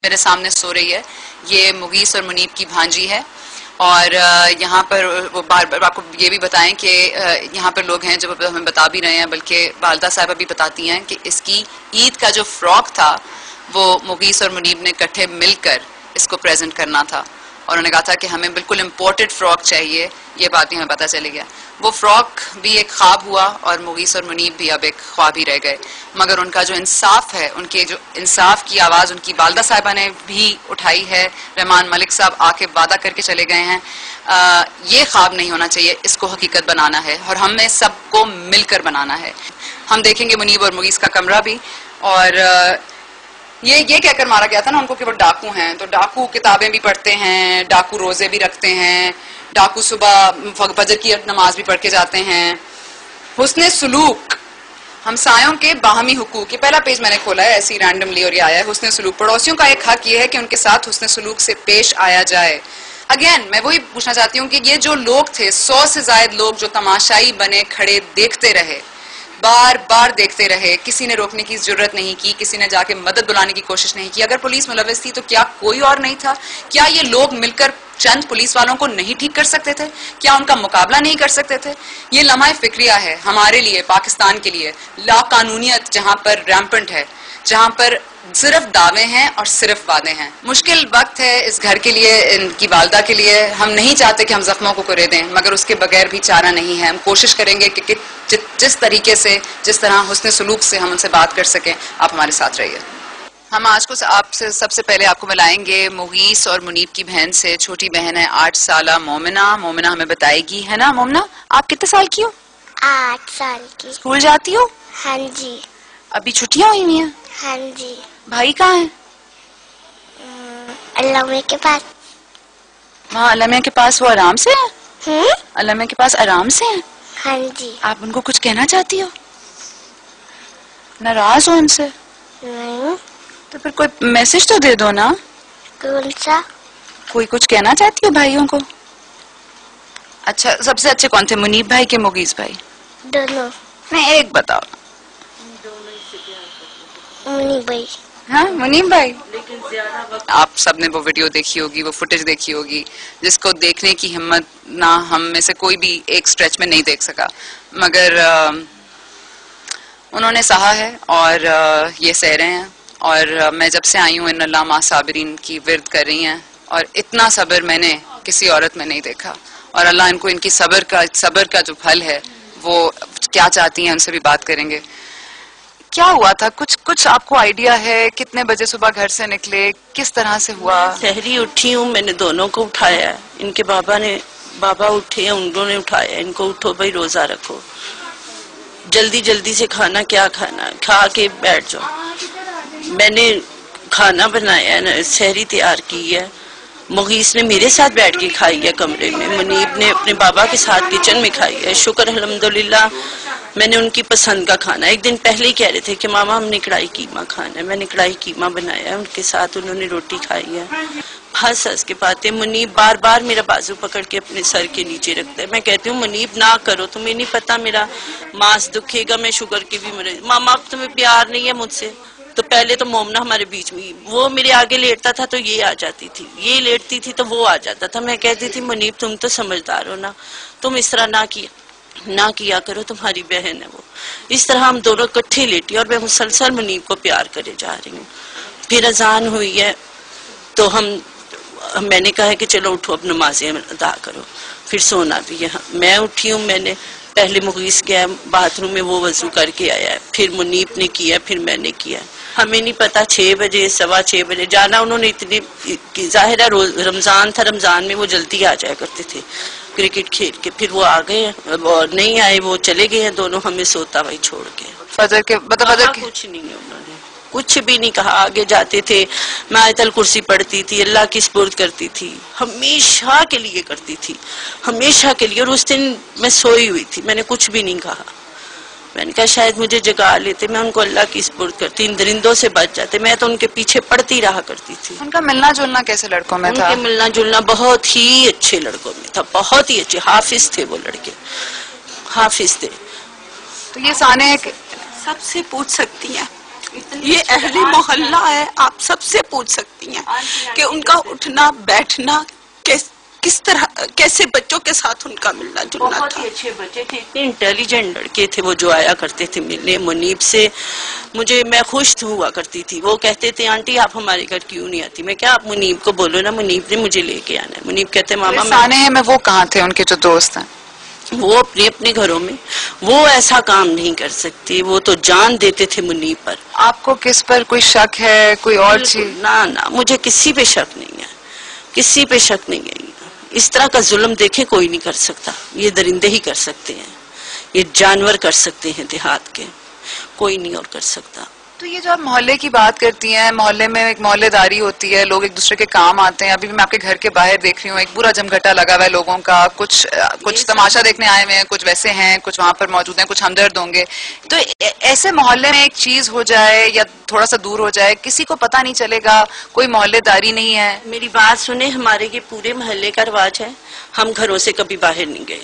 میرے سامنے سو رہی ہے، یہ مغیث اور منیب کی بھانجی ہے، اور یہاں پر وہ بار بار آپ کو یہ بھی بتائیں کہ یہاں پر لوگ ہیں جو ہمیں بتا بھی رہے ہیں، بلکہ والدہ صاحبہ بھی بتاتی ہیں کہ اس کی عید کا جو فراک تھا وہ مغیث اور منیب نے کٹھے مل کر اس کو پریزنٹ کرنا تھا، اور انہوں نے کہا تھا کہ ہمیں بالکل امپورٹڈ فراک چاہیے، یہ بات بھی ہمیں پتہ چلے گیا۔ وہ فراک بھی ایک خواب ہوا اور مغیث اور منیب بھی اب ایک خواب ہی رہ گئے، مگر ان کا جو انصاف ہے، ان کے جو انصاف کی آواز ان کی والدہ صاحبہ نے بھی اٹھائی ہے، رحمان ملک صاحب آ کے وعدہ کر کے چلے گئے ہیں، یہ خواب نہیں ہونا چاہیے، اس کو حقیقت بنانا ہے اور ہمیں سب کو مل کر بنانا ہے۔ ہم دیکھیں گے منیب اور مغیث کا کمرہ بھی، اور یہ کہہ کر مارا گیا تھا نا ان کو کہ وہ ڈاکو ہیں، تو ڈاکو کتابیں بھی پڑھتے ہیں، ڈاکو روزے بھی رکھتے ہیں، ڈاکو صبح فجر کی نماز بھی پڑھ کے جاتے ہیں۔ حسن سلوک، ہمسایوں کے باہمی حقوق، یہ پہلا پیج میں نے کھولا ہے ایسی رینڈملی اور یہ آیا ہے حسن سلوک۔ پڑوسیوں کا ایک حق یہ ہے کہ ان کے ساتھ حسن سلوک سے پیش آیا جائے۔ اگین میں وہی پوچھنا چاہتی ہوں کہ یہ جو لوگ تھے، 100 سے زائد لوگ جو تماشائی بنے کھڑے دیکھتے رہے، بار بار دیکھتے رہے، کسی نے روکنے کی ضرورت نہیں کی، کسی نے جا کے مدد بلانے کی کوشش نہیں کی۔ اگر پولیس ملوث تھی تو کیا کوئی اور نہیں تھا؟ کیا یہ لوگ مل کر چند پولیس والوں کو نہیں ٹھیک کر سکتے تھے؟ کیا ان کا مقابلہ نہیں کر سکتے تھے؟ یہ لمحہ فکریہ ہے ہمارے لیے، پاکستان کے لیے، لا قانونیت جہاں پر ریمپنٹ ہے، جہاں پر صرف دعوے ہیں اور صرف وعدے ہیں۔ مشکل وقت ہے اس گھر کے لیے، ان کی والدہ کے لیے۔ ہم نہیں چاہتے کہ ہم زخموں کو کرے دیں، مگر اس کے بغیر بھی چارہ نہیں ہے۔ ہم کوشش کریں گے کہ جس طریقے سے، جس طرح حسن سلوک سے ہم ان سے بات کر سکیں، آپ ہمارے ساتھ رہیے۔ ہم آج کو آپ سے سب سے پہلے آپ کو ملائیں گے مغیث اور منیب کی بہن سے۔ چھوٹی بہن ہے 8 سالہ مومنہ۔ مومنہ ہمیں بتائے گی، ہے نا مومنہ؟ آپ کتنے سال کی ہو؟ 8 سال کی۔ اسکول جاتی ہو؟ ہاں جی۔ ابھی چھٹیاں ہوئی ہوئی ہیں؟ ہاں جی۔ بھائی کہاں ہیں؟ علامہ کے پاس۔ وہاں علامہ کے پاس وہ آرام سے ہیں؟ علامہ کے پاس آرام سے ہیں؟ ہاں جی۔ آپ ان کو کچھ کہنا چاہتی ہو؟ ناراض ہو ان سے؟ نہیں۔ تو پھر کوئی میسج تو دے دو نا۔ کون سا؟ کوئی کچھ کہنا چاہتی ہو بھائیوں کو؟ اچھا، سب سے اچھے کون تھے، منیب بھائی کے مغیث بھائی؟ دونوں۔ نہیں، ایک بتاؤ۔ منیب بھائی۔ ہاں، منیب بھائی۔ آپ سب نے وہ ویڈیو دیکھی ہوگی، وہ فوٹیج دیکھی ہوگی، جس کو دیکھنے کی ہمت نہ ہم میں سے کوئی بھی ایک سٹریچ میں نہیں دیکھ سکا، مگر انہوں نے سہا ہے اور یہ سہ رہے ہیں، اور میں جب سے آئی ہوں ان اللہ مع صابرین کی ورد کر رہی ہیں، اور اتنا صبر میں نے کسی عورت میں نہیں دیکھا، اور اللہ ان کو ان کی صبر کا جو پھل ہے وہ کیا چاہتی ہیں ان سے بھی بات کریں گے۔ کیا ہوا تھا؟ کچھ آپ کو آئیڈیا ہے؟ کتنے بجے صبح گھر سے نکلے؟ کس طرح سے ہوا؟ سحری اٹھی ہوں، میں نے دونوں کو اٹھایا ہے، ان کے بابا اٹھے ہیں، انہوں نے اٹھایا، ان کو اٹھو بھائی روزہ رکھو، جلدی سے کھانا، کیا کھانا، کھا کے بیٹھ جاؤ۔ میں نے کھانا بنایا ہے، سحری تیار کی ہے، مغیث نے میرے ساتھ بیٹھ کے کھائی ہے کمرے میں، منیب نے اپنے بابا کے ساتھ کچن میں کھائی ہے۔ شکر الحمدللہ میں نے ان کی پسند کا کھانا، ایک دن پہلے ہی کہہ رہے تھے کہ ماما ہم نے کڑھائی قیمہ کھانا ہے، میں نے کڑھائی قیمہ بنایا ہے، ان کے ساتھ انہوں نے روٹی کھائی ہے۔ ہنس کے باتیں، منیب بار بار میرا بازو پکڑ کے اپنے سر کے نیچے رکھتا ہے، میں کہتی ہوں منیب نہ کرو، تمہیں نہیں پتا میرا ماس دکھے گا، میں شوگر کی بھی مریض، ماما اب تمہیں پیار نہیں ہے مجھ سے۔ تو پہلے تو مومنہ ہمارے بیچ میں، وہ میرے آگے لیٹتا تھا تو یہ آ جاتی تھی، یہ لیٹتی تھی تو وہ آ جاتا تھا، میں کہتی تھی منیب تم تو سمجھدار ہو نا، تم اس طرح نہ کیا کرو، تمہاری بہن ہے وہ۔ اس طرح ہم دونوں کٹھے لیٹی اور میں مسلسل منیب کو پیار کرے جا رہی ہوں۔ پھر اذان ہوئی ہے تو میں نے کہا کہ چلو اٹھو اب نمازیں ادا کرو، پھر سونا بھی ہے۔ میں اٹھی ہوں، میں نے پہلے مغیث گیا باتھ روم میں، وہ وضو کر کے آیا ہے، پھر منیب نے کیا، پھر میں نے کیا۔ ہمیں نہیں پتا 6 بجے 6:15 بجے جانا، انہوں نے اتنی ظاہر ہے رمضان تھا، رمضان میں وہ جلدی آ جایا کرتے تھے کرکٹ کھیل کے، پھر وہ آ گئے اور نہیں آئے، وہ چلے گئے ہیں دونوں، ہمیں سوتا بھائی چھوڑ کے۔ فجر کے کچھ نہیں ہے، انہوں نے کچھ بھی نہیں کہا۔ آگے جاتے تھے، میں آیت الکرسی پڑھتی تھی، اللہ کی سپرد کرتی تھی، ہمیشہ کے لیے کرتی تھی، ہمیشہ کے لیے۔ اور اس دن میں سوئی ہوئی تھی، میں نے کچھ بھی نہیں کہا، میں نے کہا شاید مجھے جگا لیتے، میں ان کو اللہ کی سپرد کرتی، ان درندوں سے بچ جاتے، میں تو ان کے پیچھے پڑتی رہا کرتی تھی۔ ان کا ملنا جلنا کیسے لڑکوں میں تھا؟ ان کے ملنا جلنا بہت ہی اچھے لڑکوں میں تھا، بہت ہی اچھے، حافظ تھے وہ لڑکے، حافظ تھے۔ تو یہ سانے سب سے پوچھ سکتی ہیں، یہ اہل محلہ ہے، آپ سب سے پوچھ سکتی ہیں کہ ان کا اٹھنا بیٹھنا کس طرح، کیسے بچوں کے ساتھ ان کا ملنا جلنا تھا. بہت ہی اچھے بچے تھے، اتنے انٹیلیجنٹ لڑکے تھے وہ جو آیا کرتے تھے ملنے منیب سے. میں خوش ہوا کرتی تھی. وہ کہتے تھے آنٹی آپ ہمارے گھر کیوں نہیں آتی؟ میں کیا آپ منیب کو بولو نا، منیب نے مجھے لے کے آنا ہے. منیب کہتے ماما میں وہ کہاں تھے ان کے جو دوست ہیں؟ وہ اپنے گھروں میں، وہ ایسا کام نہیں کر سکتے، وہ تو جان دیتے تھے منیب پر. آپ کو کس پر کوئی شک ہے، کوئی اور چیز؟ نہ مجھے کسی پہ شک نہیں ہے، کسی پہ شک نہیں ہے. اس طرح کا ظلم دیکھے کوئی نہیں کر سکتا. یہ درندے ہی کر سکتے ہیں، یہ جانور کر سکتے ہیں دیہات کے، کوئی نہیں اور کر سکتا. تو یہ جو آپ محلے کی بات کرتی ہیں، محلے میں ایک محلے داری ہوتی ہے، لوگ ایک دوسرے کے کام آتے ہیں. ابھی بھی میں آپ کے گھر کے باہر دیکھ رہی ہوں ایک برا جمگھٹا لگا ہوا ہے لوگوں کا. کچھ تماشا دیکھنے آئے ہوئے ہیں، کچھ ویسے ہیں، کچھ وہاں پر موجود ہیں، کچھ ہمدرد ہوں گے. تو ایسے محلے میں ایک چیز ہو جائے یا تھوڑا سا دور ہو جائے، کسی کو پتہ نہیں چلے گا، کوئی محلے داری نہیں ہے. میری بات سنیں، ہمارے یہ پورے محلے کا رواج ہے، ہم گھروں سے کبھی باہر نہیں گئے،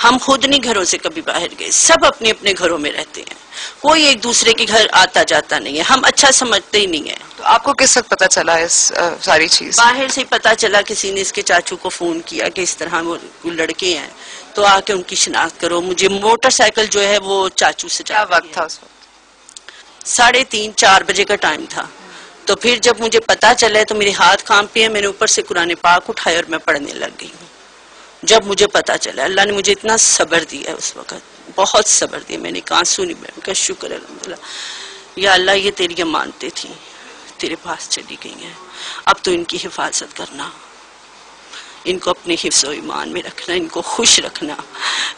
ہم خود نہیں گھروں سے کبھی باہر گئے. سب اپنے اپنے گھروں میں رہتے ہیں، کوئی ایک دوسرے کے گھر آتا جاتا نہیں ہے. ہم اچھا سمجھتے ہی نہیں ہیں. تو آپ کو کس وقت پتہ چلا اس ساری چیز؟ باہر سے پتہ چلا، کسی نے اس کے چاچو کو فون کیا کہ اس طرح وہ لڑکے ہیں تو آ کے ان کی شناخت کرو. مجھے موٹر سائیکل جو ہے وہ چاچو سے. کیا وقت تھا اس وقت؟ 3:30 4 بجے کا ٹائم تھا. تو پھر جب مجھے پتہ چلا تو میرے ہاتھ کانپے ہیں. میں نے اوپر سے قرآن پاک اٹھایا اور میں پڑھنے لگ گئی ہوں. جب مجھے پتہ چلا، اللہ نے مجھے اتنا صبر دیا اس وقت، بہت صبر دیا. میں نے آنسو نہیں بہن کا شکر ہے الحمدللہ. یا اللہ یہ تیری امانتیں تھیں، تیرے پاس چلی گئی ہیں، اب تو ان کی حفاظت کرنا، ان کو اپنے حفظ و ایمان میں رکھنا، ان کو خوش رکھنا.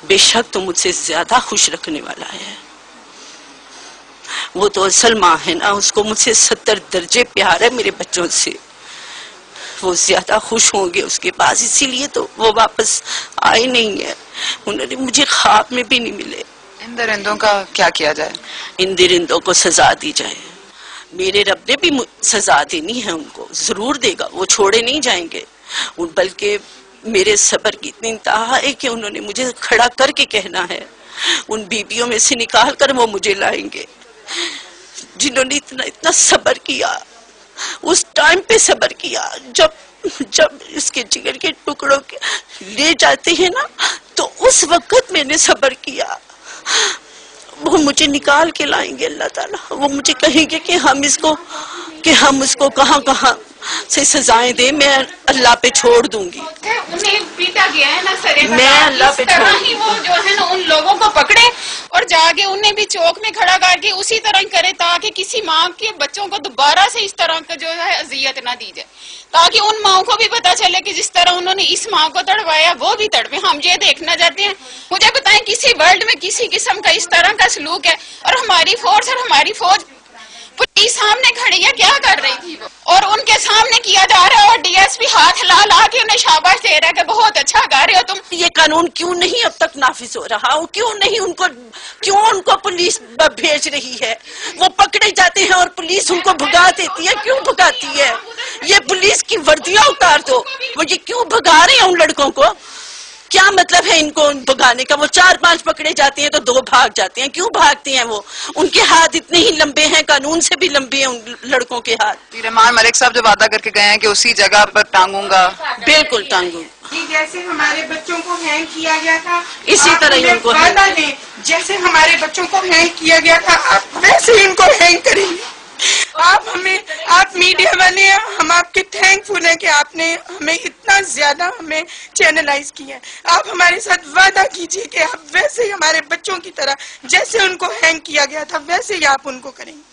بے شک تو مجھ سے زیادہ خوش رکھنے والا ہے. وہ تو اصل ماں ہے نا، اس کو مجھ سے 70 درجے پیار ہے میرے بچوں سے. وہ زیادہ خوش ہوں گے اس کے پاس، اسی لیے تو وہ واپس آئے نہیں ہے. انہوں نے مجھے خواب میں بھی نہیں ملے. ان درندوں کا کیا کیا جائے؟ ان درندوں کو سزا دی جائے. میرے رب نے بھی سزا دینی ہے، ان کو ضرور دے گا، وہ چھوڑے نہیں جائیں گے. بلکہ میرے صبر کی اتنی انتہا ہے کہ انہوں نے مجھے کھڑا کر کے کہنا ہے. ان بیویوں میں سے نکال کر وہ مجھے لائیں گے جنہوں نے اتنا صبر کیا، اس ٹائم پہ صبر کیا جب اس کے جگر کے ٹکڑوں لے جاتے ہیں نا، تو اس وقت میں نے صبر کیا. وہ مجھے نکال کے لائیں گے اللہ تعالیٰ. وہ مجھے کہیں گے کہ ہم اس کو کہاں کہاں سے سزائیں دیں، میں اللہ پہ چھوڑ دوں گی. انہیں پیٹا گیا ہے نا سرے پر، میں اللہ پہ چھوڑ ہی وہ جو ہے نا ان لوگوں کو پکڑے اور جا کے انہیں بھی چوک میں کھڑا کر کے اسی طرح کرے، تاکہ کسی ماں کے بچوں کو دوبارہ سے اس طرح کا جو ہے اذیت نہ دی جائے، تاکہ ان ماں کو بھی پتا چلے کہ جس طرح انہوں نے اس ماں کو تڑوایا وہ بھی تڑپے. ہم یہ دیکھنا چاہتے ہیں. مجھے بتائیں کسی ورلڈ میں کسی قسم کا اس طرح کا سلوک ہے؟ اور ہماری فورس اور ہماری فوج پولیس سامنے کھڑی ہے، کیا کر رہی تھی وہ؟ اور ان کے سامنے کیا جا رہا ہے، اور ڈی ایس پی ہاتھ لا کے انہیں شاباش دے رہا ہے کہ بہت اچھا گا رہے ہو تم. یہ قانون کیوں نہیں اب تک نافذ ہو رہا؟ کیوں ان کو پولیس بھیج رہی ہے؟ وہ پکڑے جاتے ہیں اور پولیس ان کو بھگا دیتی ہے. کیوں بھگاتی ہے؟ یہ پولیس کی وردیاں اتار دو. وہ یہ کیوں بھگا رہے ہیں ان لڑکوں کو؟ کیا مطلب ہے ان کو بھگانے کا؟ وہ 4-5 پکڑے جاتے ہیں تو 2 بھاگ جاتے ہیں. کیوں بھاگتے ہیں وہ؟ ان کے ہاتھ اتنے ہی لمبے ہیں، قانون سے بھی لمبے ہیں ان لڑکوں کے ہاتھ. رحمان ملک صاحب جو وعدہ کر کے گئے ہیں کہ اسی جگہ پر ٹانگوں گا. بالکل ٹانگوں. جیسے ہمارے بچوں کو ہینگ کیا گیا تھا اسی طرح ہی ان کو وعدہ دیں، جیسے ہمارے بچوں کو ہینگ کیا گیا تھا آپ ویسے ان کو ہینگ کریں گے. آپ میڈیا والے ہیں، ہم آپ کے تھینک فل ہیں کہ آپ نے ہمیں اتنا زیادہ ہمیں چینلائز کیا ہے. آپ ہمارے ساتھ وعدہ کیجئے کہ آپ ویسے ہی ہمارے بچوں کی طرح جیسے ان کو ہینگ کیا گیا تھا ویسے ہی آپ ان کو کریں گے.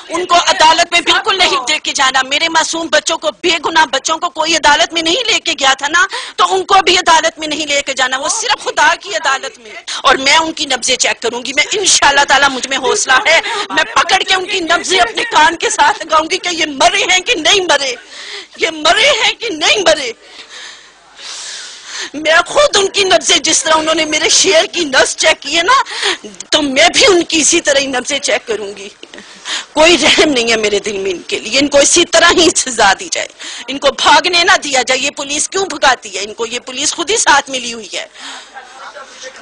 ان کو عدالت میں بالکل نہیں لے کے جانا. میرے معصوم بچوں کو، بے گناہ بچوں کو کوئی عدالت میں نہیں لے کے گیا تھا نا، تو ان کو بھی عدالت میں نہیں لے کے جانا. وہ صرف خدا کی عدالت میں. اور میں ان کی نبضیں چیک کروں گی. میں انشاءاللہ تعالیٰ مجھ میں حوصلہ ہے، میں پکڑ کے ان کی نبضیں اپنے کان کے ساتھ لگاؤں گی کہ یہ مرے ہیں کہ نہیں مرے، یہ مرے ہیں کہ نہیں مرے. میں خود ان کی نبضیں، جس طرح انہوں نے میرے شیر کی نبض چیک کی ہے نا، تو میں بھی ان کی اسی طرح ہی نبضیں چیک کروں گی. کوئی رحم نہیں ہے میرے دل میں ان کے لیے. ان کو اسی طرح ہی سزا دی جائے، ان کو بھاگنے نہ دیا جائے. یہ پولیس کیوں بھگاتی ہے ان کو؟ یہ پولیس خود ہی ساتھ ملی ہوئی ہے.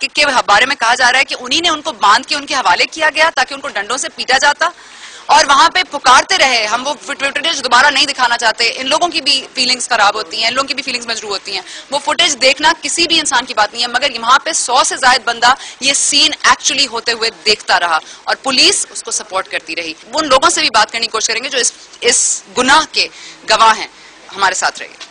کے بارے میں کہا جا رہا ہے کہ انہی نے ان کو باندھ کے ان کے حوالے کیا گیا تاکہ ان کو ڈنڈوں سے پیٹا جاتا، اور وہاں پہ پکارتے رہے ہم وہ فوٹیج دوبارہ نہیں دکھانا چاہتے. ان لوگوں کی بھی فیلنگز خراب ہوتی ہیں، ان لوگوں کی بھی فیلنگز مجروح ہوتی ہیں. وہ فوٹیج دیکھنا کسی بھی انسان کی بات نہیں ہے، مگر وہاں پہ 100 سے زائد بندہ یہ سین ایکچولی ہوتے ہوئے دیکھتا رہا اور پولیس اس کو سپورٹ کرتی رہی. وہ ان لوگوں سے بھی بات کرنے کی کوشش کریں گے جو اس گناہ کے گواہ ہیں. ہمارے ساتھ رہیے.